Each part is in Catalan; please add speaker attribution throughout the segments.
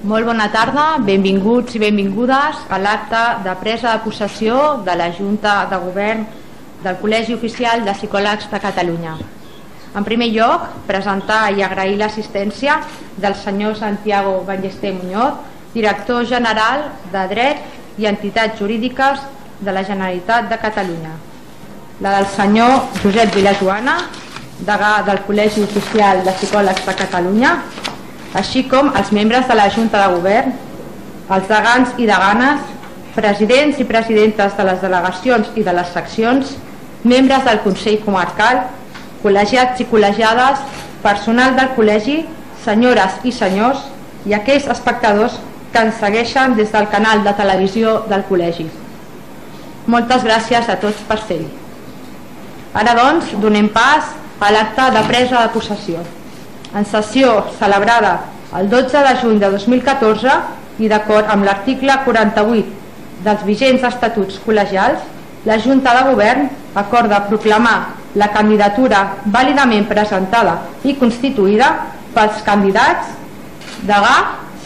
Speaker 1: Molt bona tarda, benvinguts i benvingudes a l'acte de presa de possessió de la Junta de Govern del Col·legi Oficial de Psicòlegs de Catalunya. En primer lloc, presentar i agrair l'assistència del senyor Santiago Ballester Muñoz, director general de Dret i Entitats Jurídiques de la Generalitat de Catalunya. La del senyor Josep Vilajoana, degà del Col·legi Oficial de Psicòlegs de Catalunya, així com els membres de la Junta de Govern, els degans i deganes, presidents i presidentes de les delegacions i de les seccions, membres del Consell Comarcal, col·legiats i col·legiades, personal del col·legi, senyores i senyors i aquells espectadors que ens segueixen des del canal de televisió del col·legi. Moltes gràcies a tots per ser-hi. Ara doncs donem pas a l'acte de presa de possessió. En sessió celebrada el 12 de juny de 2014 i d'acord amb l'article 48 dels vigents estatuts col·legials, la Junta de Govern acorda proclamar la candidatura vàlidament presentada i constituïda pels candidats degà,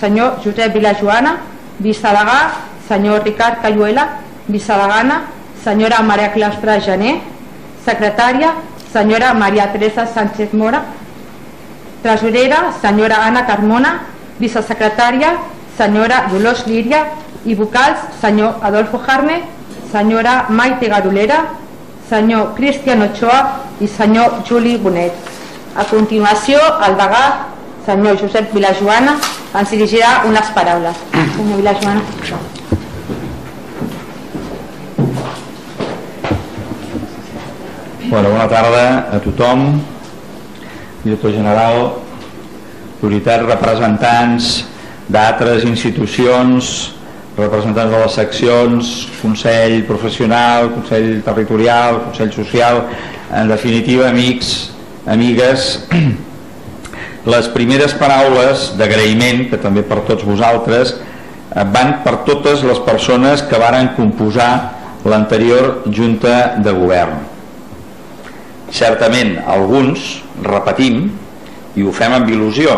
Speaker 1: senyor Josep Vilajoana, vicedegà, senyor Ricard Cayuela, vicedegana, senyora Maria Claustre Gené, secretària, senyora Maria Teresa Sánchez Mora, tresorera, senyora Anna Carmona, vicesecretària, senyora Dolors Líria i vocals, senyor Adolfo Jarme, senyora Maite Garolera, senyor Cristian Ochoa i senyor Juli Bonet. A continuació, el degà, senyor Josep Vilajoana, ens dirigirà unes paraules. Senyor Vilajoana.
Speaker 2: Bona tarda a tothom, director general, autoritats, representants d'altres institucions, representants de les seccions, Consell Professional, Consell Territorial, Consell Social, en definitiva, amics, amigues. Les primeres paraules d'agraïment, que també per tots vosaltres, van per totes les persones que varen composar l'anterior Junta de Govern. Certament, alguns repetim i ho fem amb il·lusió,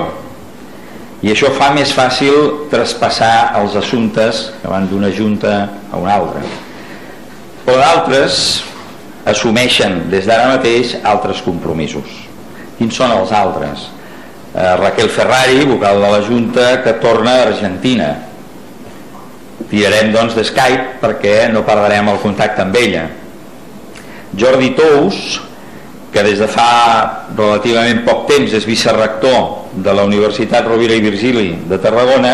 Speaker 2: i això fa més fàcil traspassar els assumptes que van d'una junta a una altra. Però d'altres assumeixen des d'ara mateix altres compromisos. Quins són els altres? Raquel Ferrari, vocal de la Junta, que torna a Argentina. Tirarem doncs de Skype perquè no perdrem el contacte amb ella. Jordi Tous, que des de fa relativament poc temps és vicerrector de la Universitat Rovira i Virgili de Tarragona,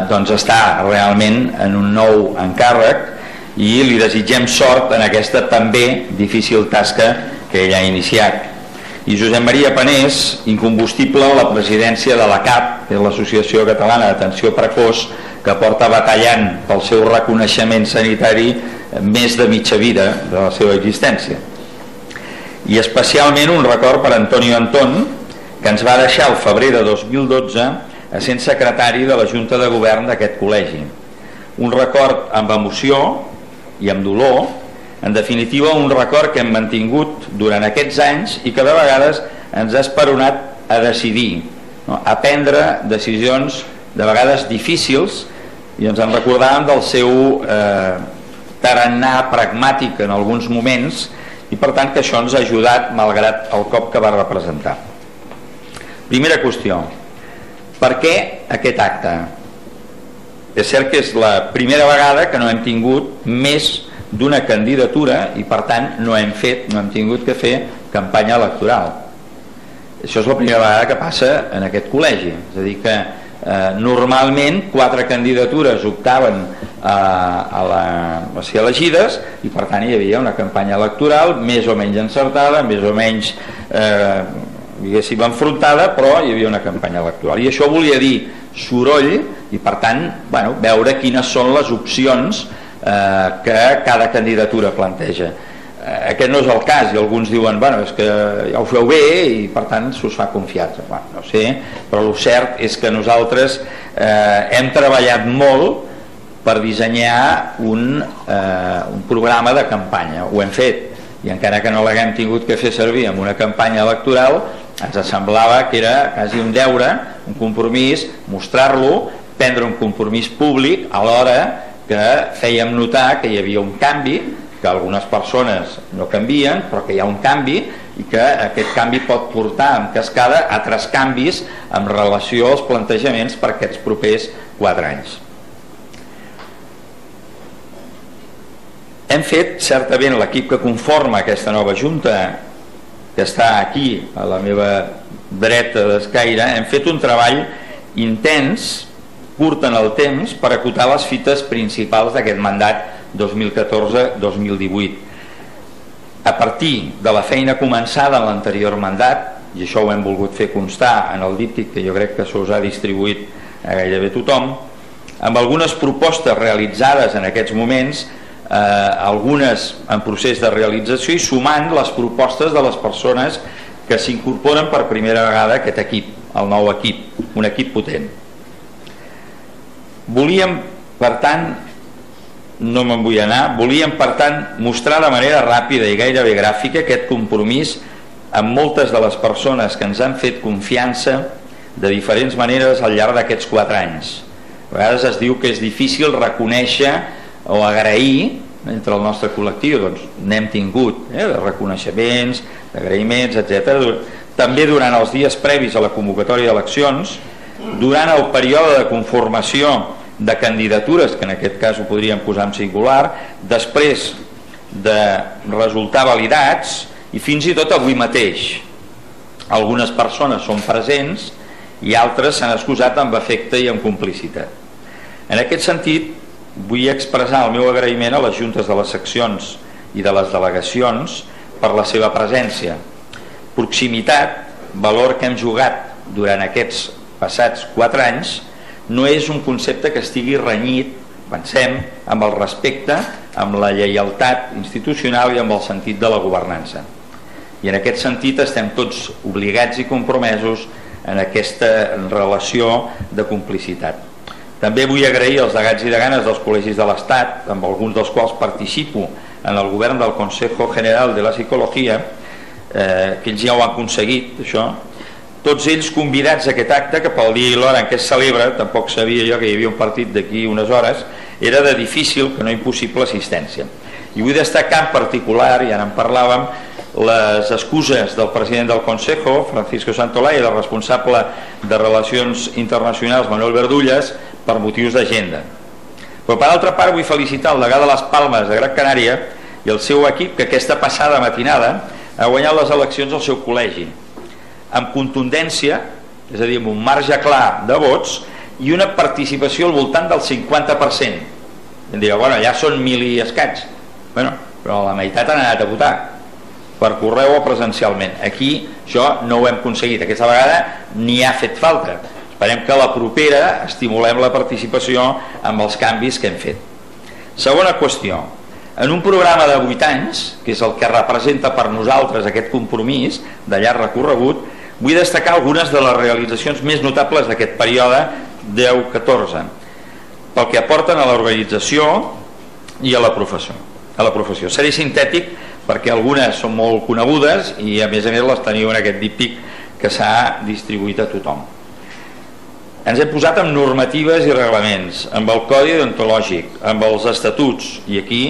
Speaker 2: doncs està realment en un nou encàrrec i li desitgem sort en aquesta també difícil tasca que ell ha iniciat. I Josep Maria Panés, incombustible a la presidència de l'ACAP, que és l'Associació Catalana d'Atenció Precoç, que porta batallant pel seu reconeixement sanitari més de mitja vida de la seva existència. I especialment un record per Antonio Antón, que ens va deixar el febrer de 2012 essent secretari de la Junta de Govern d'aquest col·legi. Un record amb emoció i amb dolor, en definitiva un record que hem mantingut durant aquests anys i que de vegades ens ha esperonat a decidir, a prendre decisions de vegades difícils, i ens en recordàvem del seu tarannà pragmàtic en alguns moments, i per tant que això ens ha ajudat malgrat el cop que va representar. Primera qüestió, per què aquest acte? És cert que és la primera vegada que no hem tingut més d'una candidatura i per tant no hem tingut que fer campanya electoral. Això és la primera vegada que passa en aquest col·legi, és a dir que normalment 4 candidatures optaven a ser elegides i per tant hi havia una campanya electoral més o menys encertada, més o menys diguéssim enfrontada, però hi havia una campanya electoral i això volia dir soroll i per tant veure quines són les opcions que cada candidatura planteja. Aquest no és el cas i alguns diuen és que ja ho feu bé i per tant s'us fa confiança. No sé, però el cert és que nosaltres hem treballat molt per dissenyar un programa de campanya. Ho hem fet i encara que no l'haguem tingut que fer servir en una campanya electoral ens semblava que era quasi un deure, un compromís, mostrar-lo prendre un compromís públic alhora que fèiem notar que hi havia un canvi, que algunes persones no canvien, però que hi ha un canvi i que aquest canvi pot portar en cascada a altres canvis en relació als plantejaments per aquests propers 4 anys. Hem fet, certament, l'equip que conforma aquesta nova Junta, que està aquí, a la meva dreta d'escaire, hem fet un treball intens, curt en el temps, per acotar les fites principals d'aquest mandat 2014-2018. A partir de la feina començada en l'anterior mandat, i això ho hem volgut fer constar en el díptic que jo crec que s'us ha distribuït a gairebé tothom, amb algunes propostes realitzades en aquests moments, algunes en procés de realització, i sumant les propostes de les persones que s'incorporen per primera vegada a aquest equip, el nou equip, un equip potent. Volíem, per tant, no me'n vull anar, volíem, per tant, mostrar de manera ràpida i gairebé gràfica aquest compromís amb moltes de les persones que ens han fet confiança de diferents maneres al llarg d'aquests 4 anys. A vegades es diu que és difícil reconèixer o agrair entre el nostre col·lectiu, doncs n'hem tingut de reconeixements, d'agraïments, etc. També durant els dies previs a la convocatòria d'eleccions, durant el període de conformació de candidatures, que en aquest cas ho podríem posar en singular, després de resultar validats, i fins i tot avui mateix. Algunes persones són presents i altres s'han excusat amb afecte i amb complicitat. En aquest sentit, vull expressar el meu agraïment a les juntes de les seccions i de les delegacions per la seva presència. Proximitat, valor que hem jugat durant aquests passats 4 anys, no és un concepte que estigui renyit, pensem, amb el respecte, amb la lleialtat institucional i amb el sentit de la governança. I en aquest sentit estem tots obligats i compromesos en aquesta relació de complicitat. També vull agrair als degans i deganes dels col·legis de l'Estat, amb alguns dels quals participo en el govern del Consejo General de la Psicologia, que ells ja ho han aconseguit, això. Tots ells convidats a aquest acte, que pel dia i l'hora en què es celebra, tampoc sabia jo que hi havia un partit d'aquí unes hores, era de difícil, que no impossible, assistència. I vull destacar en particular, i ara en parlàvem, les excuses del president del Consejo, Francisco Santolaya, i del responsable de Relacions Internacionals, Manuel Verdulles, per motius d'agenda. Però per altra part vull felicitar el degà de les Palmes de Gran Canària i el seu equip, que aquesta passada matinada ha guanyat les eleccions al seu col·legi, amb contundència, és a dir, amb un marge clar de vots i una participació al voltant del 50%. Em direu, bueno, allà són 1.000 i escaig. Bueno, però la meitat han anat a votar, per correu o presencialment. Aquí això no ho hem aconseguit. Aquesta vegada ni ha fet falta. Esperem que la propera estimulem la participació amb els canvis que hem fet. Segona qüestió. En un programa de 8 anys, que és el que representa per nosaltres aquest compromís de llarg recorregut, vull destacar algunes de les realitzacions més notables d'aquest període 10-14, pel que aporten a l'organització i a la professió. Seré sintètic perquè algunes són molt conegudes i a més les teniu en aquest díptic que s'ha distribuït a tothom. Ens hem posat amb normatives i reglaments, amb el codi deontològic, amb els estatuts, i aquí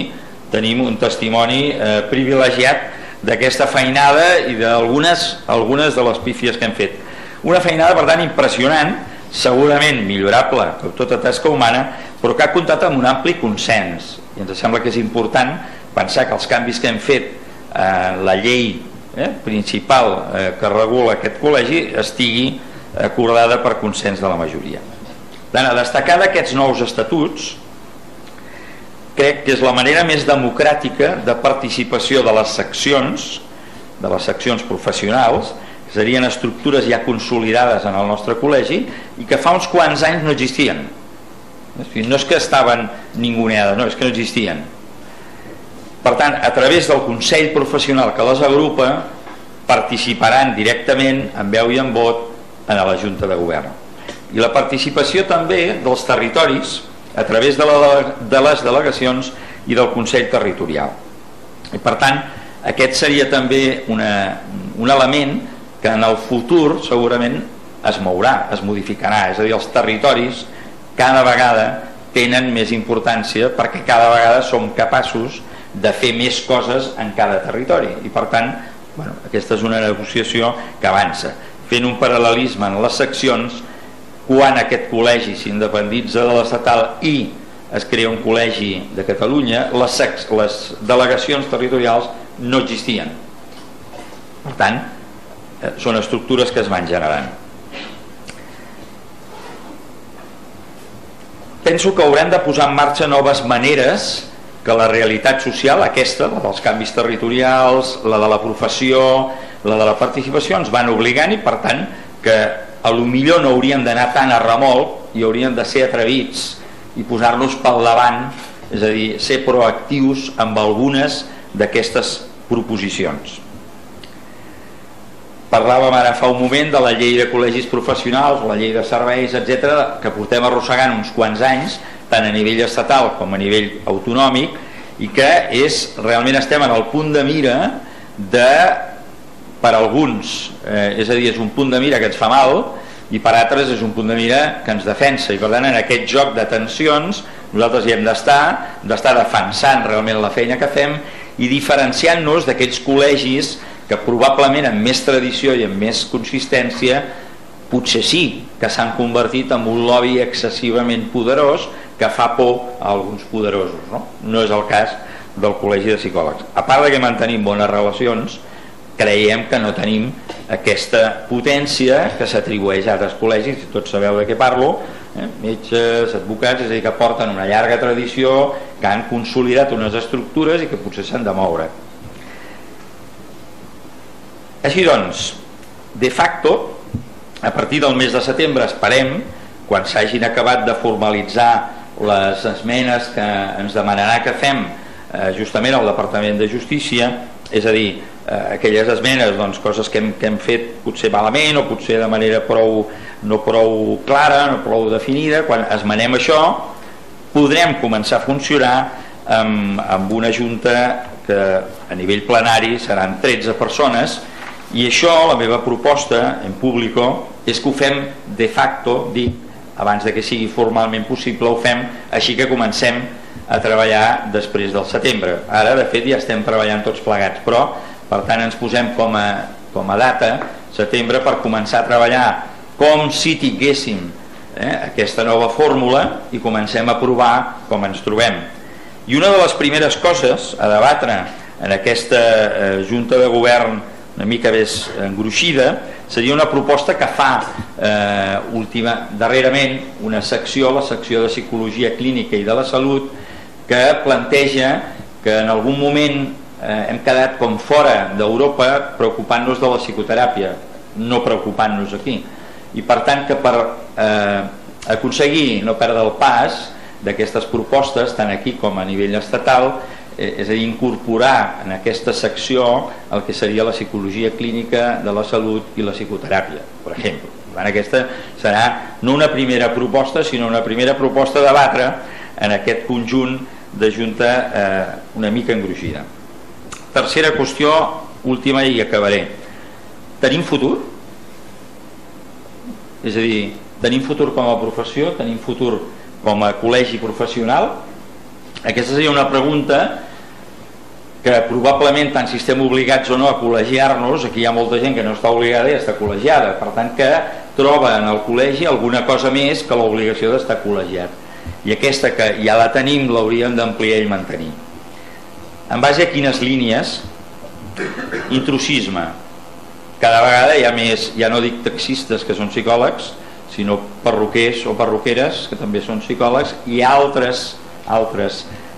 Speaker 2: tenim un testimoni privilegiat d'aquesta feinada i d'algunes de les pífies que hem fet. Una feinada, per tant, impressionant, segurament millorable, com tota tasca humana, però que ha comptat amb un ampli consens. I ens sembla que és important pensar que els canvis que hem fet en la llei principal que regula aquest col·legi estigui acordada per consens de la majoria. A destacar d'aquests nous estatuts, crec que és la manera més democràtica de participació de les seccions professionals, que serien estructures ja consolidades en el nostre col·legi i que fa uns quants anys no existien. No és que estaven ninguneades, no, és que no existien. Per tant, a través del Consell Professional que les agrupa, participaran directament en veu i en vot en la Junta de Govern. I la participació també dels territoris a través de les delegacions i del Consell Territorial. I per tant, aquest seria també un element que en el futur segurament es mourà, es modificarà, és a dir, els territoris cada vegada tenen més importància perquè cada vegada som capaços de fer més coses en cada territori i per tant aquesta és una negociació que avança fent un paral·lelisme en les seccions. Quan aquest col·legi s'independitza de l'estatal i es crea un col·legi de Catalunya, les delegacions territorials no existien. Per tant, són estructures que es van generant. Penso que haurem de posar en marxa noves maneres que la realitat social, aquesta, la dels canvis territorials, la de la professió, la de la participació, ens van obligant i per tant que a lo millor no hauríem d'anar tan a remolc i hauríem de ser atrevits i posar-nos pel davant, és a dir, ser proactius amb algunes d'aquestes proposicions. Parlàvem ara fa un moment de la llei de col·legis professionals, la llei de serveis, etc., que portem arrossegant uns quants anys, tant a nivell estatal com a nivell autonòmic, i que realment estem en el punt de mira per alguns, és a dir, és un punt de mira que ens fa mal, i per altres és un punt de mira que ens defensa, i per tant en aquest joc de tensions nosaltres hi hem d'estar defensant realment la feina que fem i diferenciant-nos d'aquells col·legis que probablement amb més tradició i amb més consistència potser sí que s'han convertit en un lobby excessivament poderós que fa por a alguns poderosos. No és el cas del Col·legi de Psicòlegs. A part de que mantenim bones relacions, creiem que no tenim aquesta potència que s'atribueix a altres col·legis, i tots sabeu de què parlo, metges, advocats, és a dir, que porten una llarga tradició, que han consolidat unes estructures i que potser s'han de moure. Així doncs, de facto, a partir del mes de setembre esperem, quan s'hagin acabat de formalitzar les esmenes que ens demanarà que fem justament al Departament de Justícia, és a dir, aquelles esmenes, coses que hem fet potser malament o potser de manera no prou clara, no prou definida, quan esmenem això podrem començar a funcionar amb una junta que a nivell plenari seran 13 persones. I això, la meva proposta en públic és que ho fem de facto, dic, abans de que sigui formalment possible, ho fem així que comencem a treballar després del setembre. Ara, de fet, ja estem treballant tots plegats, però, per tant, ens posem com a data, setembre, per començar a treballar com si tinguéssim aquesta nova fórmula i comencem a provar com ens trobem. I una de les primeres coses a debatre en aquesta Junta de Govern una mica més engruixida seria una proposta que fa darrerament una secció, la secció de Psicologia Clínica i de la Salut, que planteja que en algun moment hem quedat com fora d'Europa preocupant-nos de la psicoteràpia, no preocupant-nos aquí, i per tant que per aconseguir no perdre el pas d'aquestes propostes tant aquí com a nivell estatal, és a dir, incorporar en aquesta secció el que seria la psicologia clínica de la salut i la psicoteràpia, per exemple. Aquesta serà no una primera proposta, sinó una primera proposta a debatre en aquest conjunt de junta una mica engruixida. Tercera qüestió, última i acabaré. Tenim futur? És a dir, tenim futur com a professió? Tenim futur com a col·legi professional? Aquesta seria una pregunta que probablement, tant si estem obligats o no a col·legiar-nos, aquí hi ha molta gent que no està obligada i està col·legiada, per tant que troba en el col·legi alguna cosa més que l'obligació d'estar col·legiat, i aquesta que ja la tenim l'hauríem d'ampliar i mantenir. En base a quines línies? Intrusisme. Cada vegada hi ha més, ja no dic taxistes que són psicòlegs, sinó perruquers o perruqueres que també són psicòlegs, i altres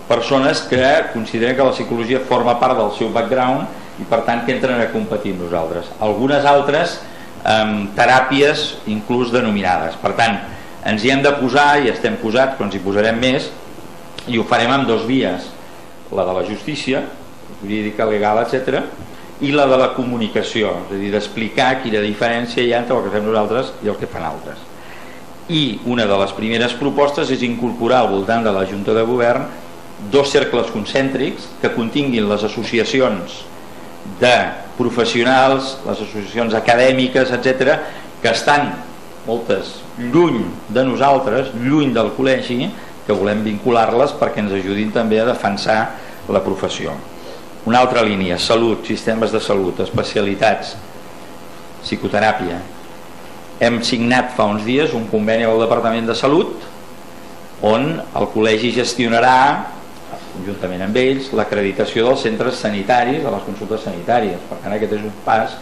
Speaker 2: persones que consideren que la psicologia forma part del seu background i per tant que entren a competir amb nosaltres. Algunes altres teràpies inclús denominades. Per tant, ens hi hem de posar, i estem posats, però ens hi posarem més, i ho farem amb dos vies, la de la justícia, jurídica, legal, etc., i la de la comunicació, és a dir, d'explicar quina diferència hi ha entre el que fem nosaltres i el que fan altres. I una de les primeres propostes és incorporar al voltant de la Junta de Govern dos cercles concèntrics que continguin les associacions de professionals, les associacions acadèmiques, etc., que estan lluny de nosaltres, lluny del col·legi, que volem vincular-les perquè ens ajudin també a defensar la professió. Una altra línia, salut, sistemes de salut, especialitats, psicoteràpia. Hem signat fa uns dies un conveni amb el Departament de Salut on el col·legi gestionarà, conjuntament amb ells, l'acreditació dels centres sanitaris, de les consultes sanitàries. Per tant, aquest és un pas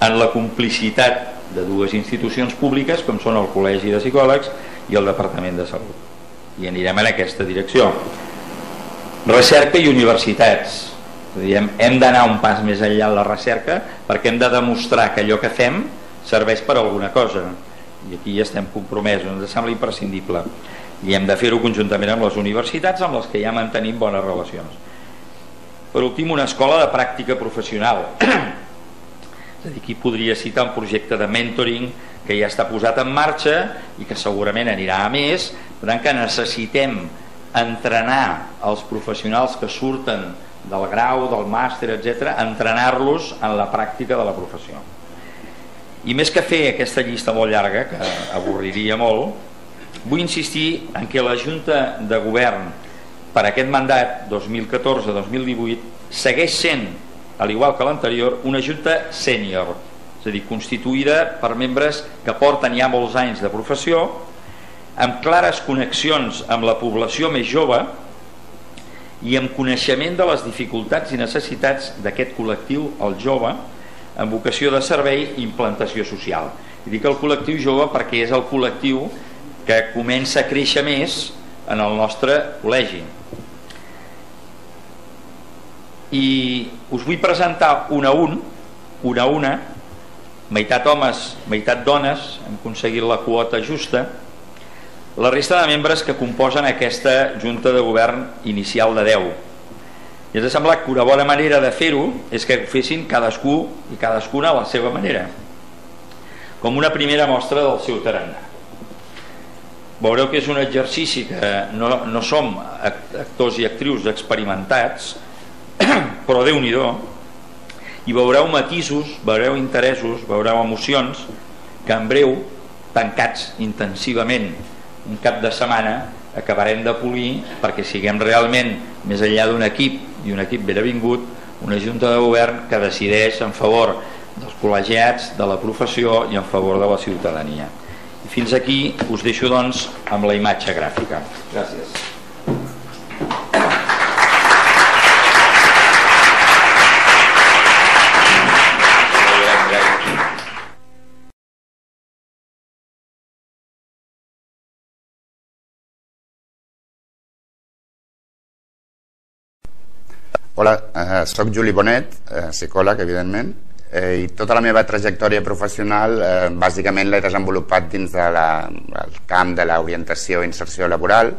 Speaker 2: en la complicitat de dues institucions públiques com són el Col·legi de Psicòlegs i el Departament de Salut. I anirem en aquesta direcció. Recerca i universitats. Hem d'anar un pas més enllà en la recerca perquè hem de demostrar que allò que fem serveix per alguna cosa. I aquí ja estem compromesos, ens sembla imprescindible. I hem de fer-ho conjuntament amb les universitats amb les que ja mantenim bones relacions. Per últim, una escola de pràctica professional. És a dir, aquí podria citar un projecte de mentoring que ja està posat en marxa i que segurament anirà a més, per tant que necessitem entrenar els professionals que surten del grau, del màster, etc., entrenar-los en la pràctica de la professió. I més que fer aquesta llista molt llarga, que avorriria molt, vull insistir en que la Junta de Govern per aquest mandat 2014-2018 segueix sent, al igual que l'anterior, una Junta sènior, és a dir, constituïda per membres que porten ja molts anys de professió, amb clares connexions amb la població més jove i amb coneixement de les dificultats i necessitats d'aquest col·lectiu, el jove, amb vocació de servei i implantació social. I dic el col·lectiu jove perquè és el col·lectiu que comença a créixer més en el nostre col·legi. I us vull presentar una a una, meitat homes, meitat dones, hem aconseguit la quota justa, la resta de membres que composen aquesta Junta de Govern inicial de 10. I ens ha semblat que una bona manera de fer-ho és que ho fessin cadascú i cadascuna a la seva manera, com una primera mostra del seu tarannà. Veureu que és un exercici que no som actors i actrius experimentats, però Déu-n'hi-do, i veureu matisos, veureu interessos, veureu emocions que en breu, tancats intensivament un cap de setmana, acabarem de polir perquè siguem realment, més enllà d'un equip i un equip ben avingut, una Junta de Govern que decideix en favor dels col·legiats, de la professió i en favor de la ciutadania. I fins aquí us deixo doncs amb la imatge gràfica. Gràcies.
Speaker 3: Hola, soc Juli Bonet, psicòleg, evidentment, i tota la meva trajectòria professional bàsicament l'he desenvolupat dins del camp de l'orientació i inserció laboral.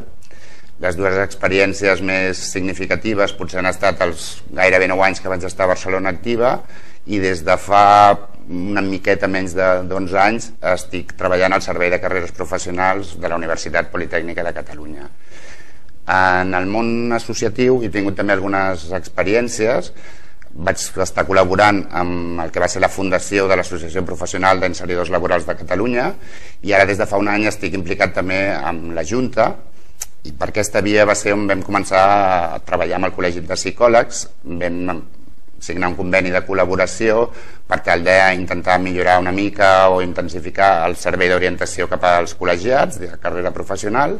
Speaker 3: Les dues experiències més significatives potser han estat els gairebé 9 anys que vaig estar a Barcelona activa i des de fa una miqueta menys d'11 anys estic treballant al Servei de Carreres Professionals de la Universitat Politècnica de Catalunya. En el món associatiu he tingut també algunes experiències. Vaig estar col·laborant amb el que va ser la fundació de l'Associació Professional d'Inseridors Laborals de Catalunya i ara des de fa un any estic implicat també amb la Junta, i per aquesta via va ser on vam començar a treballar amb el Col·legi de Psicòlegs. Vam signar un conveni de col·laboració per tal d'intentar millorar una mica o intensificar el servei d'orientació cap als col·legiats de carrera professional,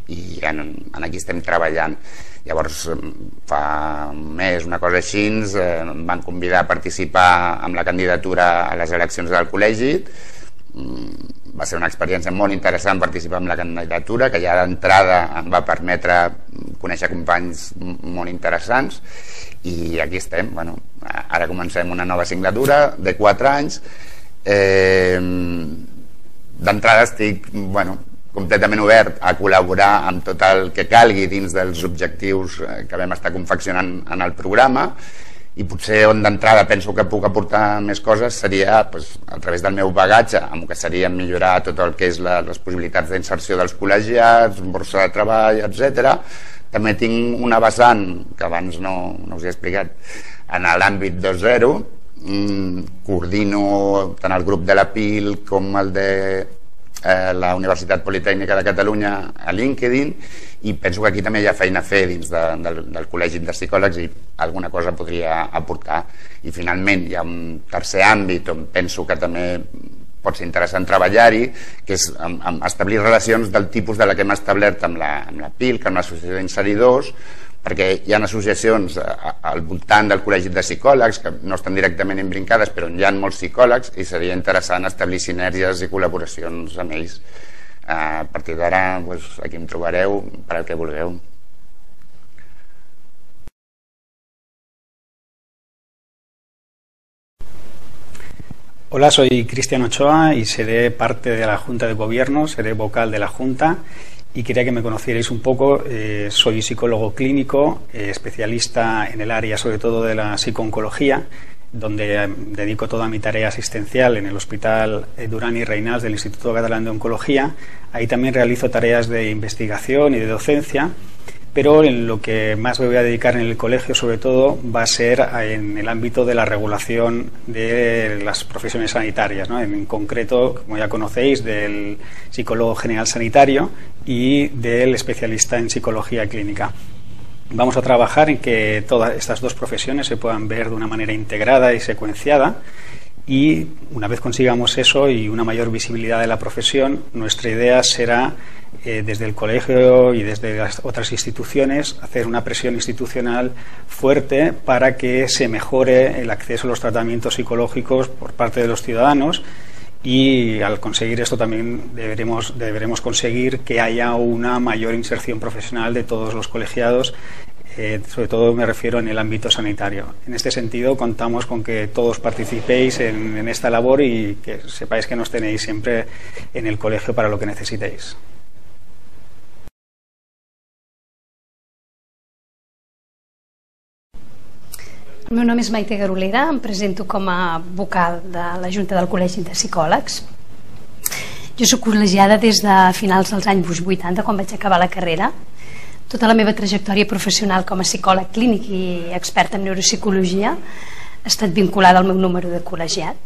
Speaker 3: i aquí estem treballant. Llavors, fa un mes, una cosa així, em van convidar a participar amb la candidatura a les eleccions del col·legi. Va ser una experiència molt interessant participar en la candidatura, que ja d'entrada em va permetre conèixer companys molt interessants, i aquí estem. Ara comencem una nova assignatura de 4 anys. D'entrada estic completament obert a col·laborar amb tot el que calgui dins dels objectius que vam estar confeccionant en el programa, i potser on d'entrada penso que puc aportar més coses seria a través del meu bagatge, amb el que seria millorar tot el que és les possibilitats d'inserció dels col·legiats, borsa de treball, etc. També tinc una vessant que abans no us he explicat en l'àmbit 2.0. Coordino tant el grup de la PIL com el de la Universitat Politècnica de Catalunya a LinkedIn, i penso que aquí també hi ha feina a fer dins del Col·legi de Psicòlegs i alguna cosa podria aportar. I finalment hi ha un tercer àmbit on penso que també pot ser interessant treballar-hi, que és establir relacions del tipus de la que hem establert amb la PILC, amb l'Associació d'Inseridors, perquè hi ha associacions al voltant del Col·legi de Psicòlegs que no estan directament imbrincades, però hi ha molts psicòlegs i seria interessant establir sinergies i col·laboracions amb ells. A partir d'ara, aquí em trobareu per al que vulgueu.
Speaker 4: Hola, soy Cristian Ochoa y seré parte de la Junta de Gobierno, seré vocal de la Junta y quería que me conocierais un poco. Soy psicólogo clínico, especialista en el área sobre todo de la psico-oncología, donde dedico toda mi tarea asistencial en el Hospital Durán y Reynals del Instituto Catalán de Oncología. Ahí también realizo tareas de investigación y de docencia, pero en lo que más me voy a dedicar en el colegio sobre todo va a ser en el ámbito de la regulación de las profesiones sanitarias, ¿no? En concreto, como ya conocéis, del psicólogo general sanitario y del especialista en psicología clínica. Vamos a trabajar en que todas estas dos profesiones se puedan ver de una manera integrada y secuenciada, y una vez consigamos eso y una mayor visibilidad de la profesión, nuestra idea será desde el colegio y desde las otras instituciones hacer una presión institucional fuerte para que se mejore el acceso a los tratamientos psicológicos por parte de los ciudadanos, y al conseguir esto también deberemos conseguir que haya una mayor inserción profesional de todos los colegiados, sobre todo me refiero en el ámbito sanitario. En este sentido contamos con que todos participéis en esta labor y que sepáis que nos tenéis siempre en el colegio para lo que necesitéis.
Speaker 5: El meu nom és Maite Garolera, em presento com a vocal de la Junta del Col·legi de Psicòlegs. Jo soc col·legiada des de finals dels anys 80, quan vaig acabar la carrera. Tota la meva trajectòria professional com a psicòleg clínic i expert en neuropsicologia ha estat vinculada al meu número de col·legiat.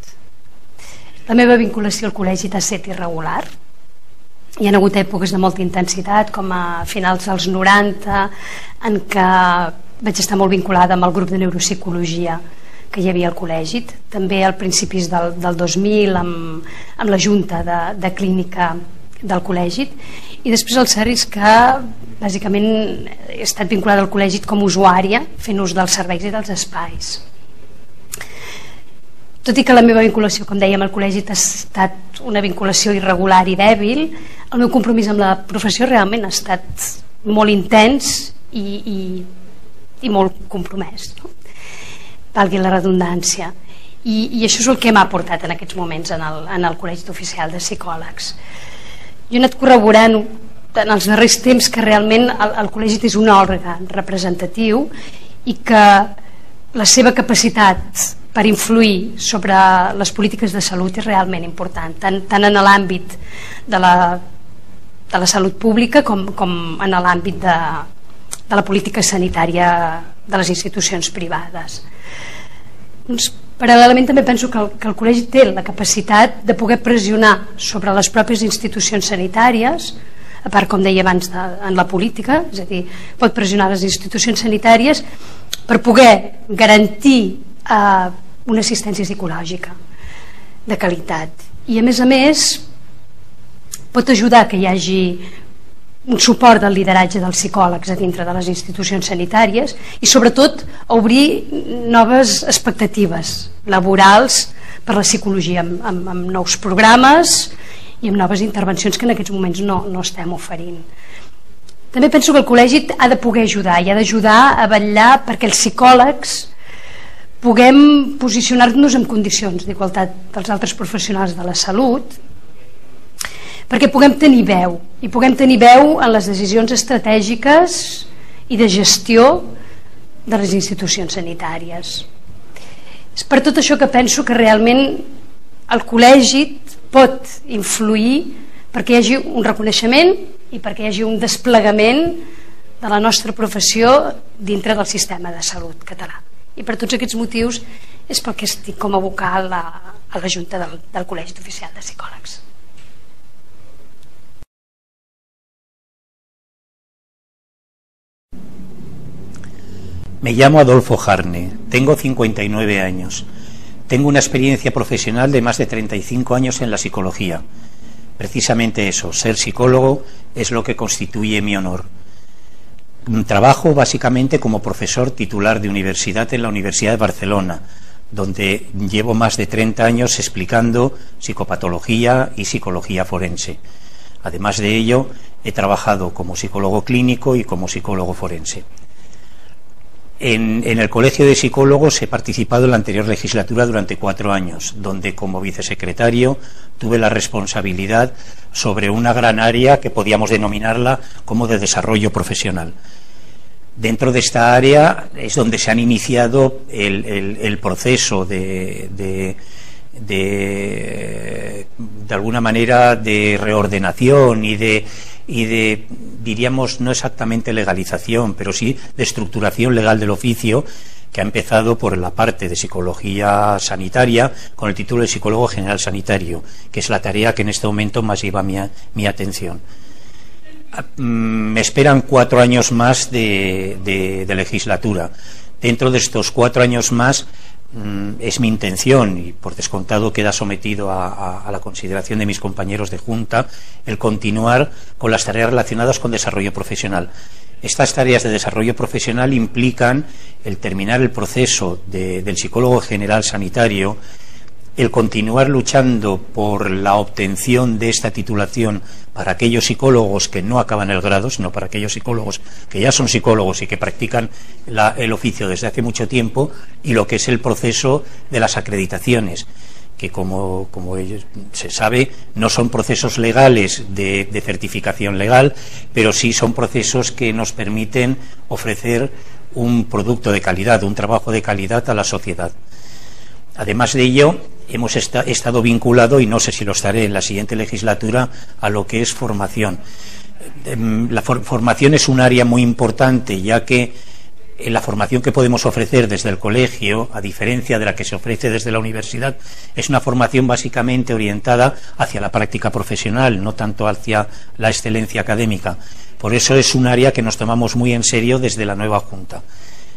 Speaker 5: La meva vinculació al col·legi ha estat irregular. Hi ha hagut èpoques de molta intensitat, com a finals dels 90, en què vaig estar molt vinculada amb el grup de neuropsicologia que hi havia al col·legi, també al principis del 2000 amb la Junta de Clínica del col·legi, i després el cert és que bàsicament he estat vinculada al col·legi com a usuària, fent ús dels serveis i dels espais. Tot i que la meva vinculació, com dèiem, al col·legi ha estat una vinculació irregular i dèbil, el meu compromís amb la professió realment ha estat molt intens i molt compromès, no? Valgui la redundància. I això és el que m'ha portat en aquests moments en el Col·legi Oficial de Psicòlegs. Jo he anat corroborant en els darrers temps que realment el col·legi és un òrgan representatiu i que la seva capacitat per influir sobre les polítiques de salut és realment important, tant en l'àmbit de la salut pública com en l'àmbit de la política sanitària de les institucions privades. Paral·lelament també penso que el col·legi té la capacitat de poder pressionar sobre les pròpies institucions sanitàries, a part, com deia abans, en la política, és a dir, pot pressionar les institucions sanitàries per poder garantir una assistència psicològica de qualitat. I a més pot ajudar que hi hagi un suport del lideratge dels psicòlegs a dintre de les institucions sanitàries i sobretot a obrir noves expectatives laborals per la psicologia amb nous programes i amb noves intervencions que en aquests moments no estem oferint. També penso que el col·legi ha de poder ajudar i ha d'ajudar a vetllar perquè els psicòlegs puguem posicionar-nos en condicions d'igualtat dels altres professionals de la salut, perquè puguem tenir veu en les decisions estratègiques i de gestió de les institucions sanitàries. És per tot això que penso que realment el col·legi pot influir perquè hi hagi un reconeixement i perquè hi hagi un desplegament de la nostra professió dintre del sistema de salut català. I per tots aquests motius és pel que estic com a vocal a la Junta del Col·legi Oficial de Psicòlegs.
Speaker 6: Me llamo Adolfo Jarne, tengo 59 años. Tengo una experiencia profesional de más de 35 años en la psicología. Precisamente eso, ser psicólogo es lo que constituye mi honor. Trabajo básicamente como profesor titular de universidad en la Universidad de Barcelona, donde llevo más de 30 años explicando psicopatología y psicología forense. Además de ello, he trabajado como psicólogo clínico y como psicólogo forense. En el Colegio de Psicólogos he participado en la anterior legislatura durante 4 años, donde como vicesecretario tuve la responsabilidad sobre una gran área que podíamos denominarla como de desarrollo profesional. Dentro de esta área es donde se han iniciado el proceso de alguna manera de reordenación y de diríamos no exactamente legalización, pero sí de estructuración legal del oficio, que ha empezado por la parte de psicología sanitaria con el título de psicólogo general sanitario, que es la tarea que en este momento más lleva mi atención. Me esperan 4 años más de legislatura. Dentro de estos 4 años más es mi intención, y por descontado queda sometido a la consideración de mis compañeros de Junta, el continuar con las tareas relacionadas con desarrollo profesional. Estas tareas de desarrollo profesional implican el terminar el proceso del psicólogo general sanitario, el continuar luchando por la obtención de esta titulación para aquellos psicólogos que no acaban el grado, sino para aquellos psicólogos que ya son psicólogos y que practican el oficio desde hace mucho tiempo, y lo que es el proceso de las acreditaciones, que como se sabe no son procesos legales de certificación legal, pero sí son procesos que nos permiten ofrecer un producto de calidad, un trabajo de calidad a la sociedad. Además de ello, he estado vinculado, y no sé si lo estaré en la siguiente legislatura, a lo que es formación. La formación es un área muy importante, ya que la formación que podemos ofrecer desde el colegio, a diferencia de la que se ofrece desde la universidad, es una formación básicamente orientada hacia la práctica profesional, no tanto hacia la excelencia académica. Por eso es un área que nos tomamos muy en serio desde la nueva Junta.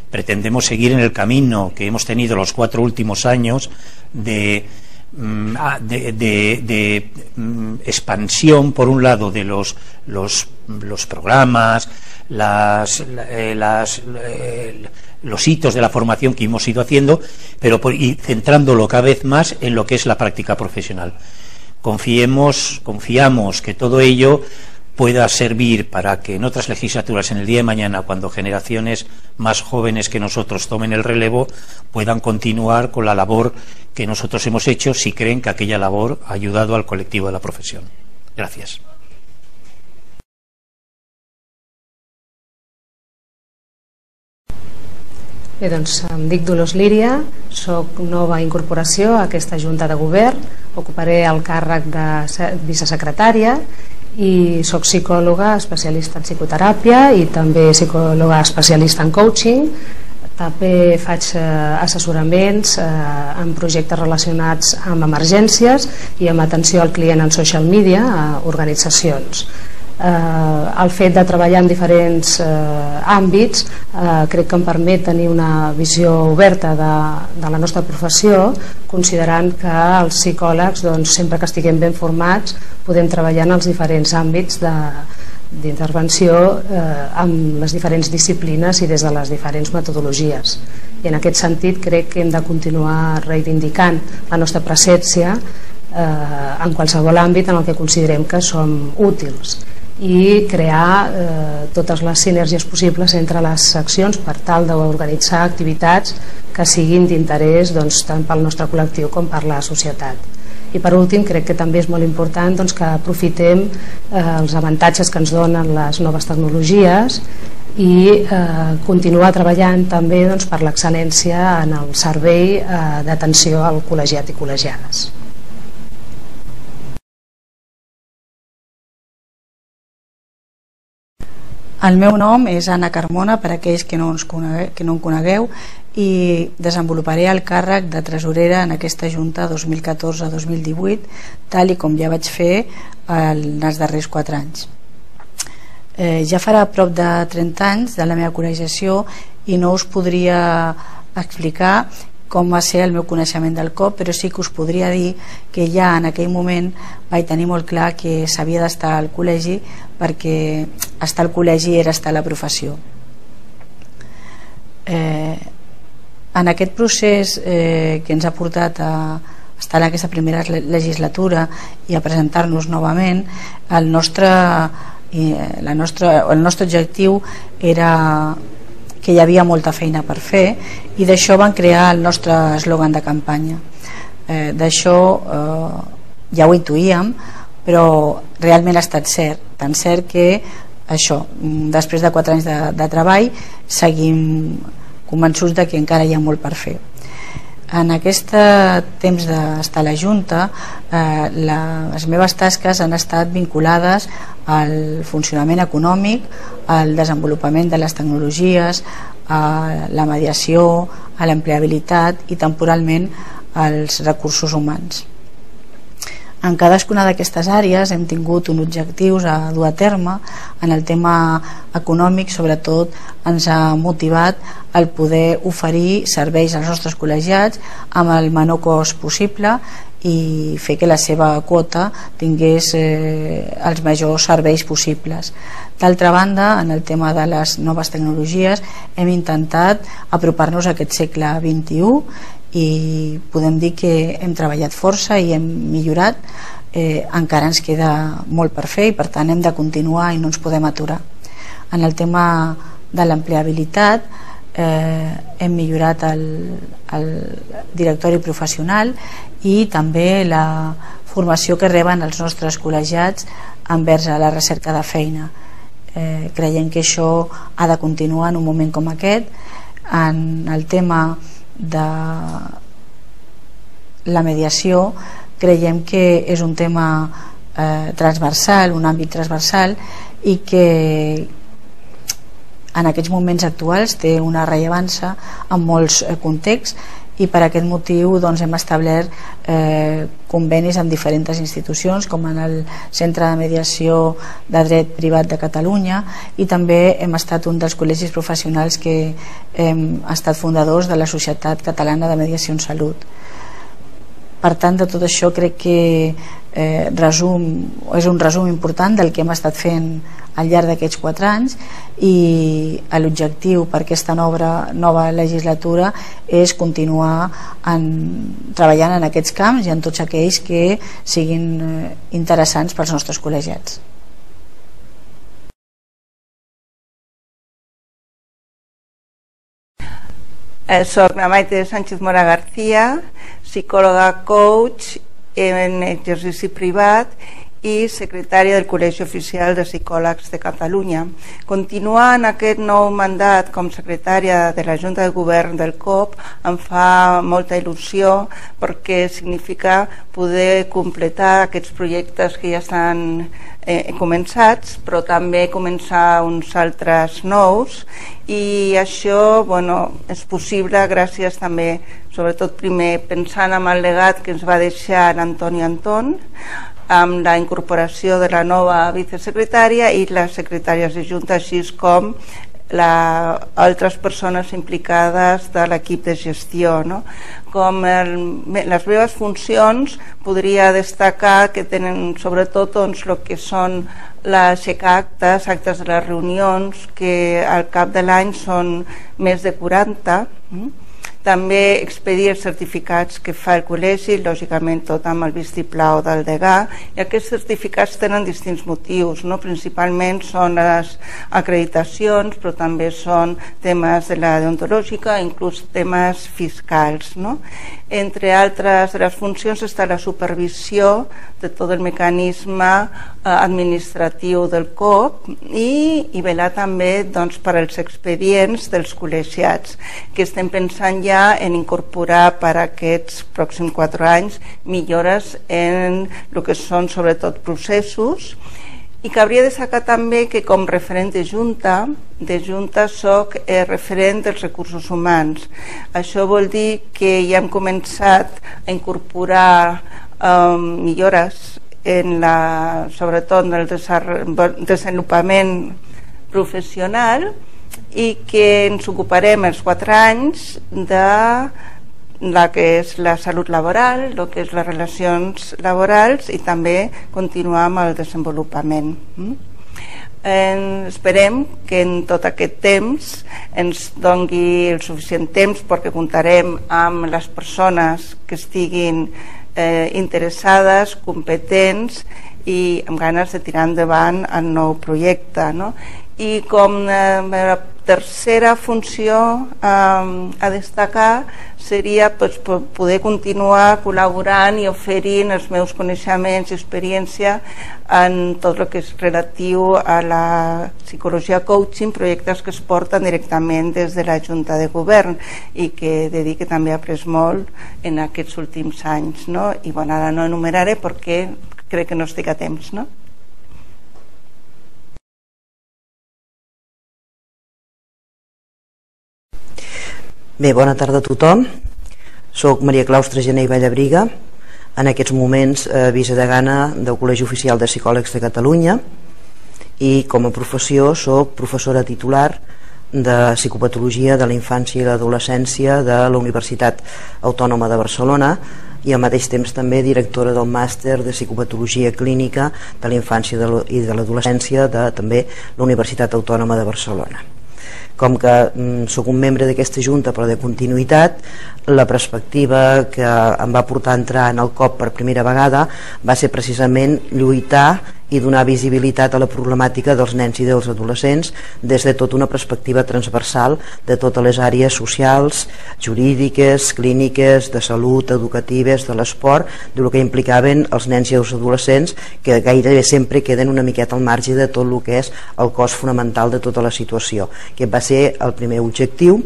Speaker 6: Pretendemos seguir en el camino que hemos tenido los 4 últimos años de expansión, por un lado, de los programas, los hitos de la formación que hemos ido haciendo, pero y centrándolo cada vez más en lo que es la práctica profesional. Confiamos que todo ello pueda servir para que en otras legislaturas, en el día de mañana, cuando generaciones más jóvenes que nosotros tomen el relevo, puedan continuar con la labor que nosotros hemos hecho, si creen que aquella labor ha ayudado al colectivo de la profesión. Gracias.
Speaker 7: Bé, doncs em dic Dolors Líria, soc nova incorporació a aquesta Junta de Govern, ocuparé el càrrec de vicesecretària i soc psicòloga especialista en psicoteràpia i també psicòloga especialista en coaching. També faig assessoraments en projectes relacionats amb emergències i amb atenció al client en social media a organitzacions. El fet de treballar en diferents àmbits crec que em permet tenir una visió oberta de la nostra professió, considerant que els psicòlegs, sempre que estiguem ben formats, podem treballar en els diferents àmbits d'intervenció amb les diferents disciplines i des de les diferents metodologies. I en aquest sentit crec que hem de continuar reivindicant la nostra presència en qualsevol àmbit en el que considerem que som útils, i crear totes les sinergies possibles entre les seccions per tal d'organitzar activitats que siguin d'interès tant pel nostre col·lectiu com per la societat. I per últim, crec que també és molt important que aprofitem els avantatges que ens donen les noves tecnologies i continuar treballant també per l'excel·lència en el servei d'atenció al col·legiat i col·legiades.
Speaker 8: El meu nom és Anna Carmona, per aquells que no em conegueu, i desenvoluparé el càrrec de tresorera en aquesta Junta 2014-2018, tal i com ja vaig fer en els darrers 4 anys. Ja farà prop de 30 anys de la meva col·legiació i no us podria explicar com va ser el meu coneixement del COP, però sí que us podria dir que ja en aquell moment vaig tenir molt clar que s'havia d'estar al col·legi, perquè estar al col·legi era estar a la professió. En aquest procés que ens ha portat a estar en aquesta primera legislatura i a presentar-nos novament, el nostre objectiu era que hi havia molta feina per fer, i d'això van crear el nostre eslògan de campanya. D'això ja ho intuïem, però realment ha estat cert, tan cert que això, després de 4 anys de treball, seguim convençuts de que encara hi ha molt per fer. En aquest temps d'estar a la Junta, les meves tasques han estat vinculades al funcionament econòmic, al desenvolupament de les tecnologies, a la mediació, a l'empleabilitat i temporalment als recursos humans. En cadascuna d'aquestes àrees hem tingut uns objectius a dur a terme. En el tema econòmic, sobretot, ens ha motivat el poder oferir serveis als nostres col·legiats amb el menor cost possible i fer que la seva quota tingués els majors serveis possibles. D'altra banda, en el tema de les noves tecnologies, hem intentat apropar-nos a aquest segle XXI i podem dir que hem treballat força i hem millorat. Encara ens queda molt per fer i per tant hem de continuar i no ens podem aturar. En el tema de l'empleabilitat hem millorat el directori professional i també la formació que reben els nostres col·legiats envers a la recerca de feina. Creiem que això ha de continuar en un moment com aquest. En el tema de la mediació creiem que és un tema transversal, un àmbit transversal, i que en aquests moments actuals té una rellevància en molts contexts, i per aquest motiu hem establert convenis amb diferents institucions, com en el Centre de Mediació de Dret Privat de Catalunya, i també hem estat un dels col·legis professionals que hem estat fundadors de la Societat Catalana de Mediació en Salut. Per tant, de tot això crec que és un resum important del que hem estat fent al llarg d'aquests 4 anys, i l'objectiu per aquesta nova legislatura és continuar treballant en aquests camps i en tots aquells que siguin interessants pels nostres col·legiats.
Speaker 9: Soc la Maite Sánchez Mora García, psicòloga coach en exercici privat i secretària del Col·legi Oficial de Psicòlegs de Catalunya. Continuar en aquest nou mandat com secretària de la Junta de Govern del COP em fa molta il·lusió, perquè significa poder completar aquests projectes que ja estan començats, però també començar uns altres nous, i això és possible gràcies també, sobretot primer pensant en el legat que ens va deixar l'Antoni Anton, amb la incorporació de la nova vicesecretària i les secretàries de Junta, així com altres persones implicades de l'equip de gestió. Com les meves funcions, podria destacar que tenen sobretot el que són l'aixecar actes de les reunions, que al cap de l'any són més de 40, també expedir els certificats que fa el col·legi, lògicament tot amb el vistiplau del degà, i aquests certificats tenen distints motius, principalment són les acreditacions, però també són temes de la deontològica, inclús temes fiscals. Entre altres de les funcions està la supervisió de tot el mecanisme administratiu del COP i velar també per als expedients dels col·legiats, que estem pensant ja en incorporar per a aquests pròxims 4 anys millores en el que són sobretot processos. I cabria destacar també que com referent de Junta soc referent dels recursos humans. Això vol dir que ja hem començat a incorporar millores sobretot en el desenvolupament professional, i que ens ocuparem els 4 anys de la que és la salut laboral, el que és les relacions laborals i també continuar amb el desenvolupament. Esperem que en tot aquest temps ens doni el suficient temps perquè comptarem amb les persones que estiguin interessades, competents i amb ganes de tirar endavant el nou projecte. I com a tercera funció a destacar seria poder continuar col·laborant i oferint els meus coneixements i experiència en tot el que és relatiu a la psicologia coaching, projectes que es porten directament des de la Junta de Govern i que he de dir que també he après molt en aquests últims anys. I ara no enumeraré perquè crec que no estic a temps.
Speaker 10: Bé, bona tarda a tothom. Soc Maria Claustre Gené i Vallabriga, en aquests moments vicedegana del Col·legi Oficial de Psicòlegs de Catalunya, i com a professió soc professora titular de Psicopatologia de la Infància i l'Adolescència de la Universitat Autònoma de Barcelona i al mateix temps també directora del màster de Psicopatologia Clínica de la Infància i de l'Adolescència de també la Universitat Autònoma de Barcelona. Com que sóc un membre d'aquesta Junta però de continuïtat, la perspectiva que em va portar a entrar en el COP per primera vegada va ser precisament lluitar i donar visibilitat a la problemàtica dels nens i dels adolescents des de tota una perspectiva transversal de totes les àrees socials, jurídiques, clíniques, de salut, educatives, de l'esport, del que implicaven els nens i els adolescents, que gairebé sempre queden una miqueta al marge de tot el que és el cos fonamental de tota la situació. Aquest va ser el primer objectiu,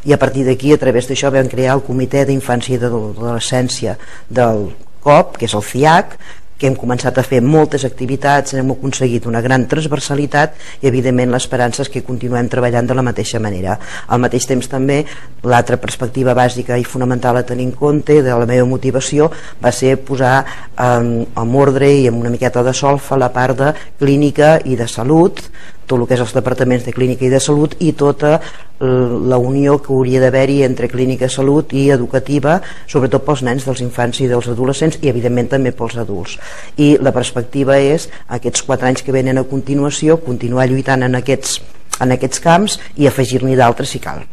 Speaker 10: i a partir d'aquí, a través d'això, vam crear el Comitè d'Infància i d'Adolescència del COP, que és el CIAC, que hem començat a fer moltes activitats, hem aconseguit una gran transversalitat i evidentment l'esperança és que continuem treballant de la mateixa manera. Al mateix temps també l'altra perspectiva bàsica i fonamental a tenir en compte de la meva motivació va ser posar en ordre i amb una miqueta de solfa la part de clínica i de salut, tot el que és els departaments de clínica i de salut i tota la unió que hauria d'haver-hi entre clínica, salut i educativa, sobretot pels nens, dels infants i dels adolescents i evidentment també pels adults. I la perspectiva és, aquests 4 anys que venen a continuació, continuar lluitant en aquests camps i afegir-n'hi d'altres si cal.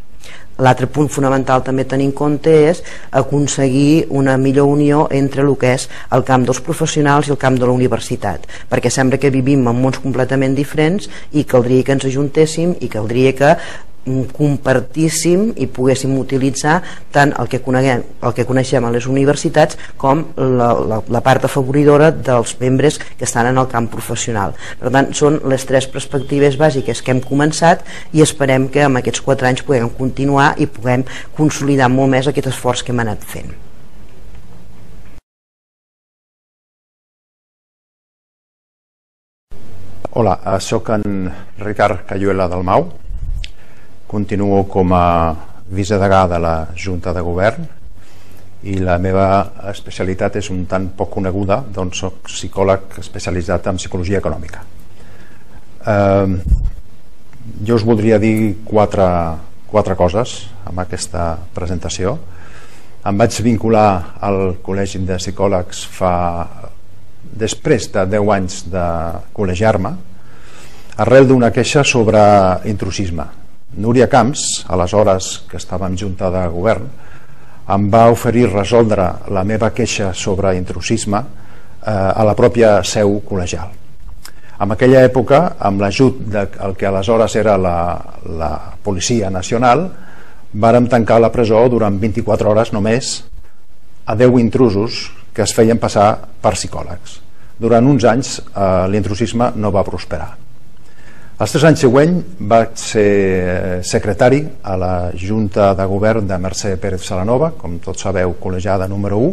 Speaker 10: L'altre punt fonamental també a tenir en compte és aconseguir una millor unió entre el que és el camp dels professionals i el camp de la universitat, perquè sembla que vivim en mons completament diferents i caldria que ens ajuntéssim i caldria que compartíssim i poguéssim utilitzar tant el que coneixem a les universitats com la part afavoridora dels membres que estan en el camp professional. Per tant, són les 3 perspectives bàsiques que hem començat i esperem que en aquests 4 anys puguem continuar i puguem consolidar molt més aquest esforç que hem anat fent.
Speaker 11: Hola, sóc en Ricard Cayuela Dalmau. Continuo com a vicedegà de la Junta de Govern i la meva especialitat és un tant poc coneguda, doncs soc psicòleg especialitzat en psicologia econòmica. Jo us voldria dir quatre coses amb aquesta presentació. Em vaig vincular al Col·legi de Psicòlegs després de 10 anys de col·legiar-me, arrel d'una queixa sobre intrusisme. Núria Camps, aleshores que estava en Junta de Govern, em va oferir resoldre la meva queixa sobre intrusisme a la pròpia seu col·legial. En aquella època, amb l'ajut del que aleshores era la Policia Nacional, vàrem tancar la presó durant 24 hores només a 10 intrusos que es feien passar per psicòlegs. Durant uns anys l'intrusisme no va prosperar. Els 3 anys següents vaig ser secretari a la Junta de Govern de Mercè Pérez Salanova, com tots sabeu, col·legiada número 1,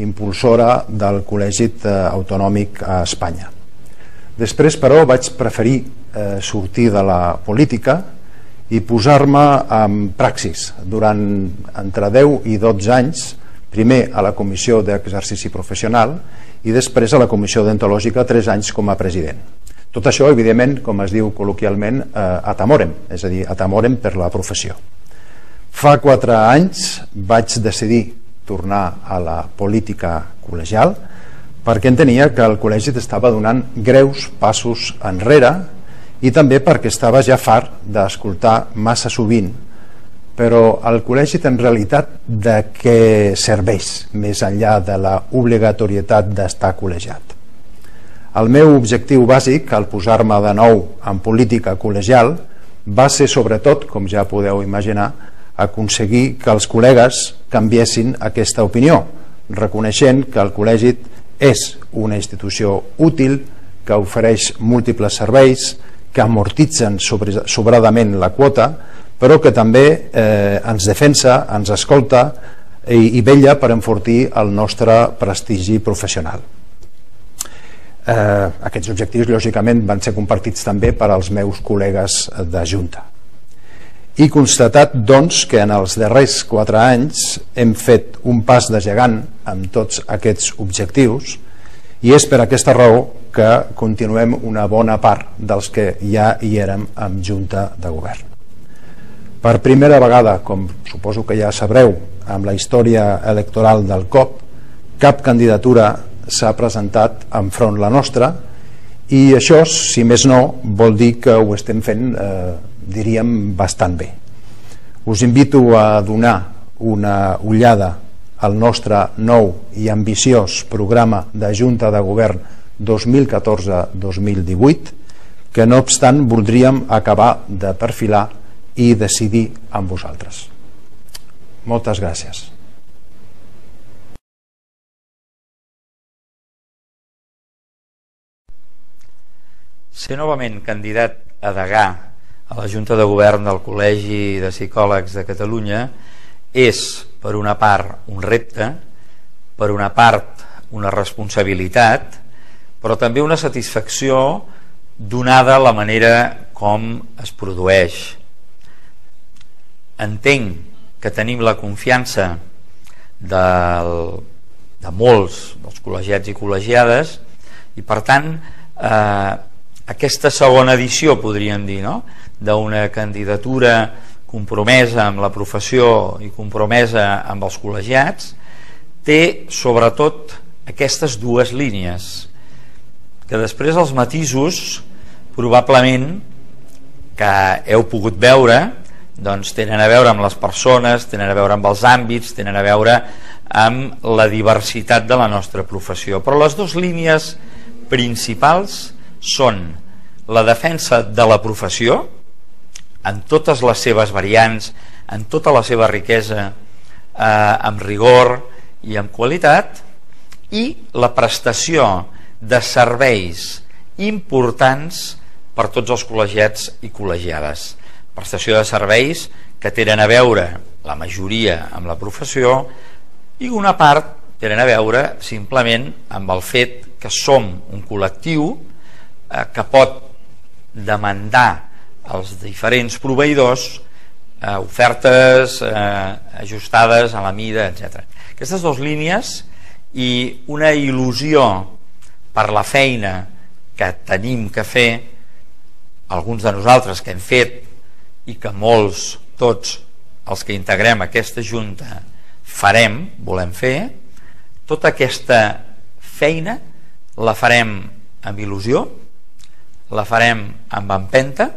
Speaker 11: impulsora del Col·legi Autonòmic a Espanya. Després, però, vaig preferir sortir de la política i posar-me en praxis durant entre 10 i 12 anys, primer a la Comissió d'Exercici Professional i després a la Comissió Deontològica 3 anys com a president. Tot això, evidentment, com es diu col·loquialment, atemorem, és a dir, atemorem per la professió. Fa 4 anys vaig decidir tornar a la política col·legial perquè entenia que el col·legi estava donant greus passos enrere i també perquè estava ja fart d'escoltar massa sovint però el col·legi en realitat de què serveix més enllà de la obligatorietat d'estar col·legiat. El meu objectiu bàsic al posar-me de nou en política col·legial va ser sobretot, com ja podeu imaginar, aconseguir que els col·legues canviessin aquesta opinió, reconeixent que el col·legi és una institució útil, que ofereix múltiples serveis, que amortitzen sobradament la quota, però que també ens defensa, ens escolta i vetlla per enfortir el nostre prestigi professional. Aquests objectius, lògicament, van ser compartits també per als meus col·legues de Junta. I constatat, doncs, que en els darrers 4 anys hem fet un pas de gegant amb tots aquests objectius i és per aquesta raó que continuem una bona part dels que ja hi érem amb Junta de Govern. Per primera vegada, com suposo que ja sabreu, amb la història electoral del COP, cap candidatura s'ha presentat enfront la nostra i això, si més no, vol dir que ho estem fent, diríem, bastant bé. Us invito a donar una ullada al nostre nou i ambiciós programa de Junta de Govern 2014-2018, que no obstant voldríem acabar de perfilar i decidir amb vosaltres. Moltes gràcies.
Speaker 2: Ser novament candidat a degà a la Junta de Govern del Col·legi de Psicòlegs de Catalunya és, per una part, un repte, per una part, una responsabilitat, però també una satisfacció donada la manera com es produeix. Entenc que tenim la confiança de molts dels col·legiats i col·legiades i, per tant, aquesta segona edició, podríem dir, no?, d'una candidatura compromesa amb la professió i compromesa amb els col·legiats, té sobretot aquestes dues línies, que després els matisos probablement que heu pogut veure doncs tenen a veure amb les persones, tenen a veure amb els àmbits, tenen a veure amb la diversitat de la nostra professió. Però les dues línies principals són la defensa de la professió en totes les seves variants, en tota la seva riquesa, amb rigor i amb qualitat, i la prestació de serveis importants per tots els col·legiats i col·legiades. Prestació de serveis que tenen a veure, la majoria, amb la professió, i una part tenen a veure simplement amb el fet que som un col·lectiu que pot demandar als diferents proveïdors ofertes ajustades a la mida, etc. Aquestes dues línies i una il·lusió per la feina que tenim que fer, alguns de nosaltres que hem fet i que molts, tots els que integrem aquesta Junta farem, volem fer, tota aquesta feina la farem amb il·lusió, la farem amb empenta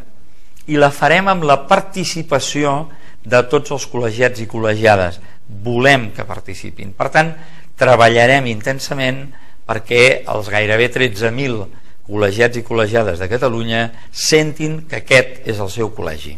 Speaker 2: i la farem amb la participació de tots els col·legiats i col·legiades. Volem que participin. Per tant, treballarem intensament perquè els gairebé 13.000 col·legiats i col·legiades de Catalunya sentin que aquest és el seu col·legi.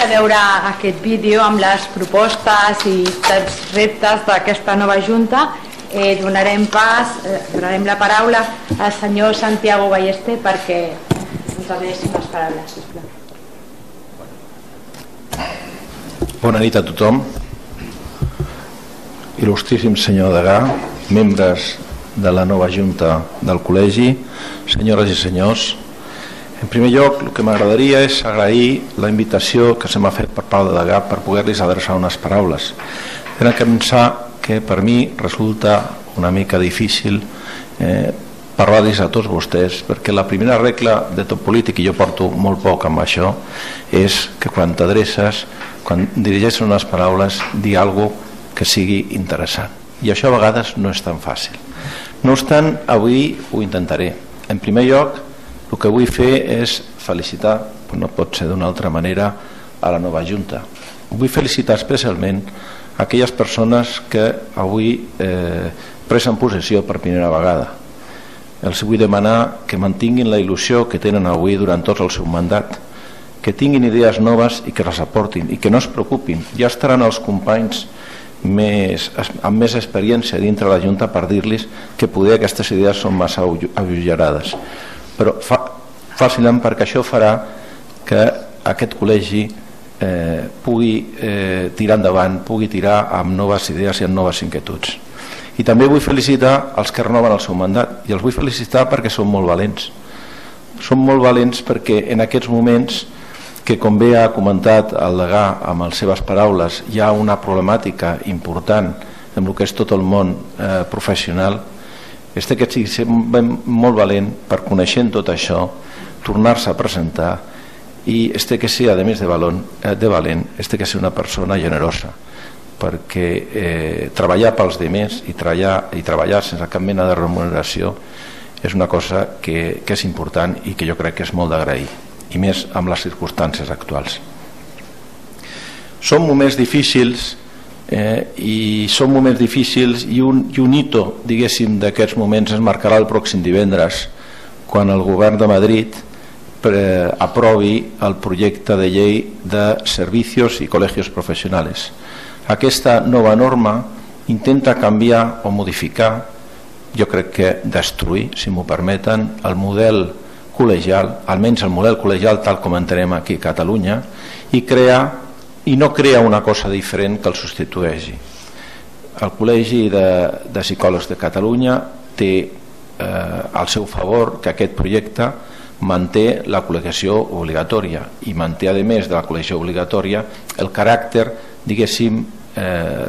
Speaker 1: Veure aquest vídeo amb les propostes i els reptes d'aquesta nova Junta, donarem la paraula al senyor Santiago Ballester perquè ens adreci les paraules, sisplau.
Speaker 12: Bona nit a tothom. il·lustríssim senyor degà, membres de la nova Junta del Col·legi, senyores i senyors, en primer lloc el que m'agradaria és agrair la invitació que se m'ha fet per part de degà per poder-los adreçar unes paraules. He de pensar que per mi resulta una mica difícil parlar-los a tots vostès, perquè la primera regla de tot polític, i jo porto molt poc amb això, és que quan t'adreces, quan dirigeixes unes paraules, dir alguna cosa que sigui interessant. I això a vegades no és tan fàcil. No obstant, avui ho intentaré. En primer lloc, el que vull fer és felicitar, no pot ser d'una altra manera, a la nova Junta. Vull felicitar especialment aquelles persones que avui presen possessió per primera vegada. Els vull demanar que mantinguin la il·lusió que tenen avui durant tot el seu mandat, que tinguin idees noves i que les aportin, i que no es preocupin. Ja estaran els companys amb més experiència dintre la Junta per dir-los que poder aquestes idees són massa agosarades. Però fàcilment, perquè això farà que aquest col·legi pugui tirar endavant, pugui tirar amb noves idees i amb noves inquietuds. I també vull felicitar els que renoven el seu mandat, i els vull felicitar perquè són molt valents. Són molt valents perquè en aquests moments que, com bé ha comentat el degà amb les seves paraules, hi ha una problemàtica important en el que és tot el món professional, és que sigui molt valent per, coneixent tot això, tornar-se a presentar, i que sigui, a més de valent, que sigui una persona generosa, perquè treballar pels demés i treballar sense cap mena de remuneració és una cosa que és important i que jo crec que és molt d'agrair, i més amb les circumstàncies actuals. Són moments difícils i un hito, diguéssim, d'aquests moments es marcarà el pròxim divendres, quan el govern de Madrid aprovi el projecte de llei de servicios i col·legios professionals. Aquesta nova norma intenta canviar o modificar, jo crec que destruir, si m'ho permeten, el model col·legial, almenys el model col·legial tal com entenem aquí a Catalunya, i no crea una cosa diferent que el substitueixi. El Col·legi de Psicòlegs de Catalunya té al seu favor que aquest projecte manté la col·legiació obligatòria i manté, a més de la col·legiació obligatòria, el caràcter, diguéssim,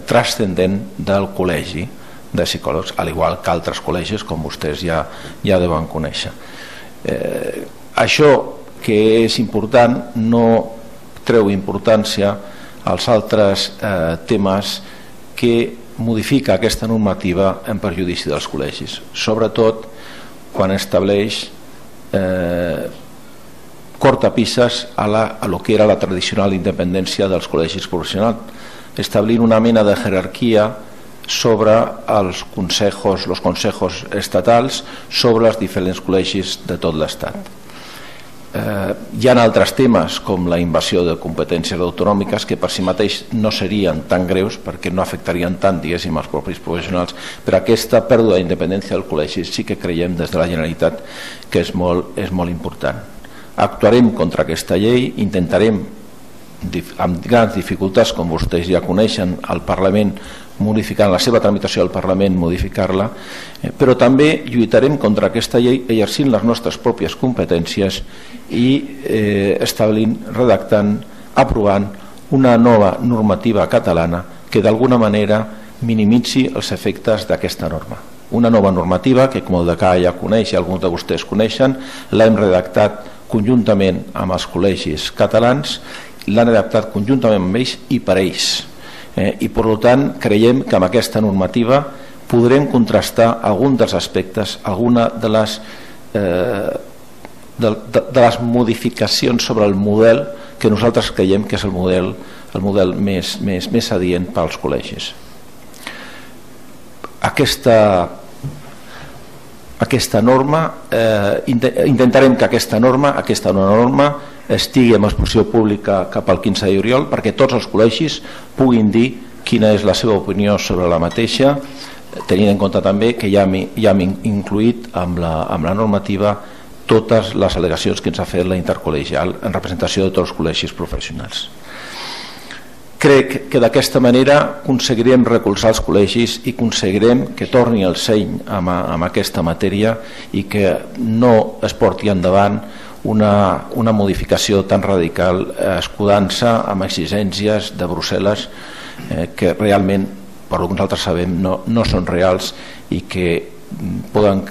Speaker 12: transcendent del Col·legi de Psicòlegs, al igual que altres col·legis, com vostès ja deuen conèixer. Això, que és important, no treu importància als altres temes que modifica aquesta normativa en perjudici dels col·legis, sobretot quan estableix cortapisses a lo que era la tradicional independència dels col·legis professionals, establint una mena de jerarquia sobre els consejos estatals, sobre els diferents col·legis de tot l'Estat. Hi ha altres temes com la invasió de competències autonòmiques que per si mateix no serien tan greus perquè no afectarien tant, diguéssim, als propis professionals, però aquesta pèrdua d'independència del col·legi sí que creiem des de la Generalitat que és molt important. Actuarem contra aquesta llei, intentarem, amb grans dificultats, com vostès ja coneixen, al Parlament, modificar la seva tramitació al Parlament, modificar-la, però també lluitarem contra aquesta llei exercint les nostres pròpies competències i establint, redactant, aprovant una nova normativa catalana que d'alguna manera minimitzi els efectes d'aquesta norma. Una nova normativa que, com el decà ja coneix i alguns de vostès coneixen, l'hem redactat conjuntament amb els col·legis catalans, l'han redactat conjuntament amb ells i per ells. I per tant creiem que amb aquesta normativa podrem contrastar algun dels aspectes, alguna de les modificacions sobre el model que nosaltres creiem que és el model més adient pels col·legis. Aquesta norma, intentarem que aquesta norma estigui en exposició pública cap al 15 de juliol perquè tots els col·legis puguin dir quina és la seva opinió sobre la mateixa, tenint en compte també que ja hem incluït amb la normativa totes les al·legacions que ens ha fet la intercol·legial en representació de tots els col·legis professionals. Crec que d'aquesta manera aconseguirem recolzar els col·legis i aconseguirem que torni el seny amb aquesta matèria i que no es porti endavant una modificació tan radical escudant-se amb exigències de Brussel·les que realment, per el que nosaltres sabem, no són reals i que poden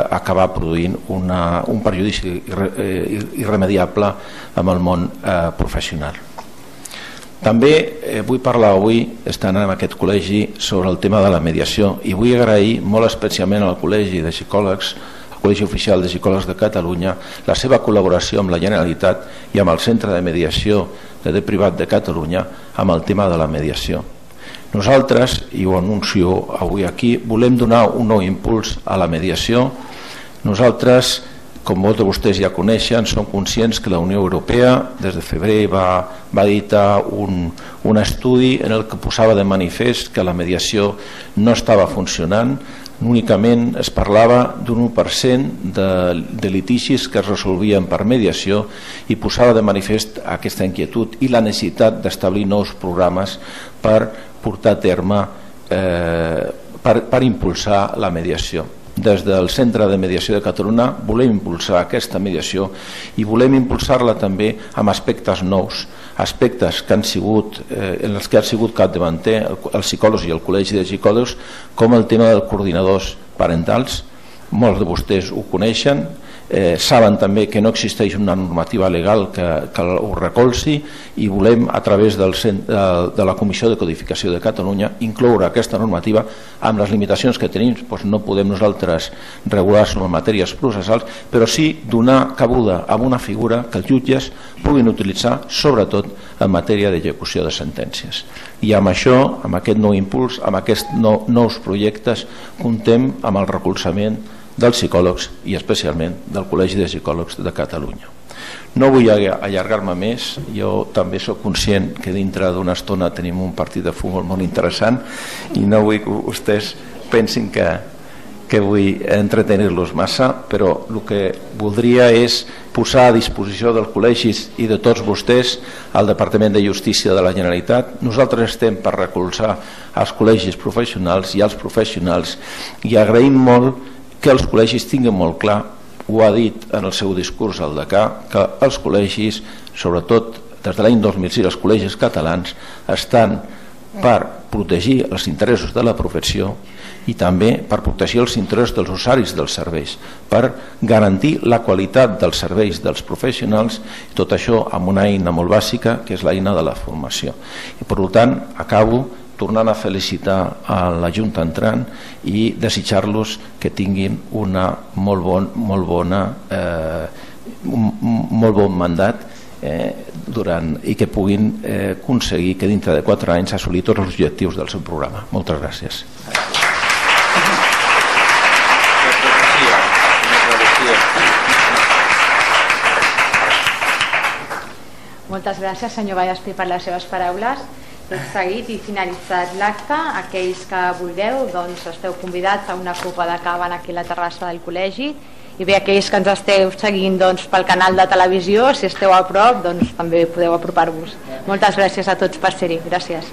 Speaker 12: acabar produint un perjudici irremediable amb el món professional. També vull parlar avui, estant en aquest col·legi, sobre el tema de la mediació i vull agrair molt especialment al Col·legi de Psicòlegs, al Col·legi Oficial de Psicòlegs de Catalunya, la seva col·laboració amb la Generalitat i amb el Centre de Mediació de Dret Privat de Catalunya amb el tema de la mediació. Nosaltres, i ho anuncio avui aquí, volem donar un nou impuls a la mediació. Nosaltres, com molts de vostès ja coneixen, som conscients que la Unió Europea des de febrer va editar un estudi en el que posava de manifest que la mediació no estava funcionant. Únicament es parlava d'un 1% de litigis que es resolvien per mediació i posava de manifest aquesta inquietud i la necessitat d'establir nous programes per portar a terme, per impulsar la mediació. Des del Centre de Mediació de Catalunya volem impulsar aquesta mediació i volem impulsar-la també amb aspectes nous, aspectes que en els que han sigut capdavanter els psicòlegs i el Col·legi de Psicòlegs, com el tema dels coordinadors parentals. Molts de vostès ho coneixen, saben també que no existeix una normativa legal que ho recolzi i volem, a través de la Comissió de Codificació de Catalunya, incloure aquesta normativa amb les limitacions que tenim. No podem nosaltres regular sobre matèries processals, però sí donar cabuda a una figura que els jutges puguin utilitzar, sobretot en matèria d'execució de sentències. I amb això, amb aquest nou impuls, amb aquests nous projectes, comptem amb el recolzament dels psicòlegs i especialment del Col·legi de Psicòlegs de Catalunya. No vull allargar-me més, jo també soc conscient que dintre d'una estona tenim un partit de futbol molt interessant i no vull que vostès pensin que vull entretenir-los massa, però el que voldria és posar a disposició dels col·legis i de tots vostès al Departament de Justícia de la Generalitat. Nosaltres estem per recolzar els col·legis professionals i els professionals i agraïm molt que els col·legis tinguin molt clar, ho ha dit en el seu discurs el decà, que els col·legis, sobretot des de l'any 2006, els col·legis catalans estan per protegir els interessos de la professió i també per protegir els interessos dels usuaris dels serveis, per garantir la qualitat dels serveis dels professionals, i tot això amb una eina molt bàsica que és l'eina de la formació. I per tant, acabo tornant a felicitar a la Junta entrant i desitjar-los que tinguin un molt bon mandat i que puguin aconseguir que dintre de 4 anys assolir tots els objectius del seu programa. Moltes gràcies.
Speaker 1: Moltes gràcies, senyor Vallespí, per les seves paraules. Tot seguit i finalitzat l'acte, aquells que vulgueu esteu convidats a una copa de cava aquí a la terrassa del col·legi, i bé, aquells que ens esteu seguint pel canal de televisió, si esteu a prop també podeu apropar-vos. Moltes gràcies a tots per ser-hi. Gràcies.